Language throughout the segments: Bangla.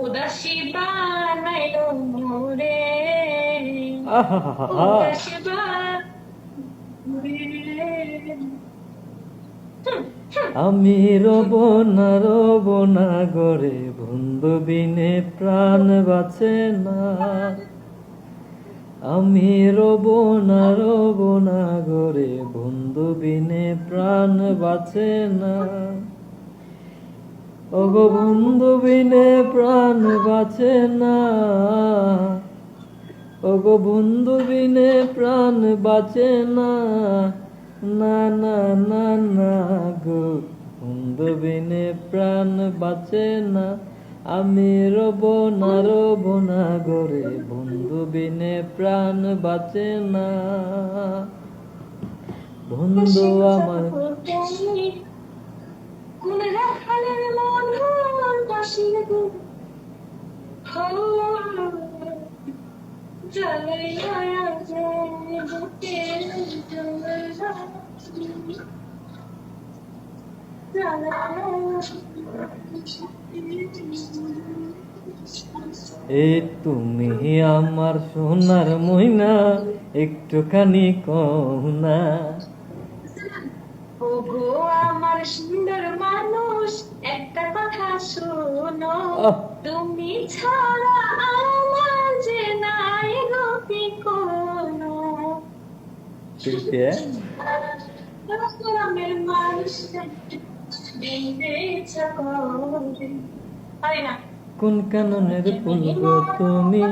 উদাসী বানাইলো মোরে, আহা, উদাসী বানাইলো। আমি রব না গরে, বন্ধু বিনে প্রাণ বাঁচে না। আমি রব না গরে, বন্ধু বিনে প্রাণ বাঁচে না। ওগো বন্ধু বিনে প্রাণ বাঁচে না। ওগো বন্ধু বিনে প্রাণ বাঁচে না। না না না না গো, বন্ধু বিনে প্রাণ বাঁচে না। আমি রব না গরে, বন্ধু বিনে প্রাণ বাঁচে না। বন্ধু আমার কোন রাখালের মন বাসির গুণ জ্বালাইয়া যায় বুকে, এই তুমি আমার সোনার ময়না, একটুখানি কও না। ওগো আমার সুন্দর মানুষ, একটা কথা শোনো, তুমি ছাড়া আমার যে নাই গতি কোনো। গ্রামের মানুষ দিতে ইচ্ছা করে। পারি না। কোন কাননের ফুল গো তুমি,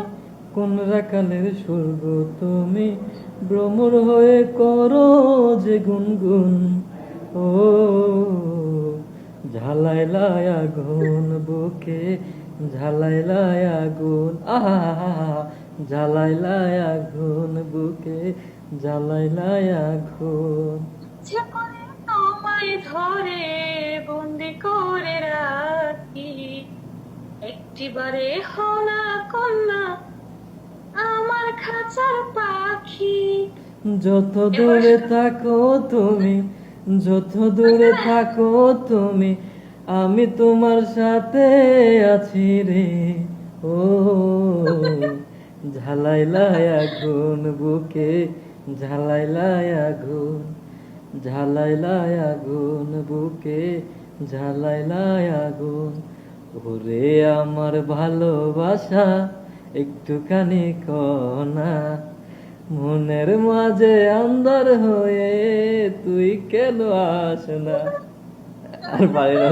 কোন রাখালের সুর গো তুমি, ভ্রমর হয়ে করো যে গুনগুন। ও ঝালাইলায় আগুন বুকে, ঝালাইলায় আগুন, আহা ঝালাইলায় আগুন বুকে, ঝালাইলায় আগুন। ইচ্ছা করে তোমায় ধরে বন্দি করে রাখি, একটিবারে হলা কন্যা আমার খাঁচার পাখি। যত দূরে থাকো তুমি, যত দূরে থাকো তুমি, আমি তোমার সাথে আছি রে। ও ঝালাইলায় আগুন বুকে, ঝালাইলায় আগুন, ঝালাইলায় আগুন বুকে, ঝালাইলায় আগুন। ওরে আমার ভালোবাসা, একটুখানি কনা, মনের মাঝে আন্ধার হয়ে তুই কেন আস না। আর বাইরে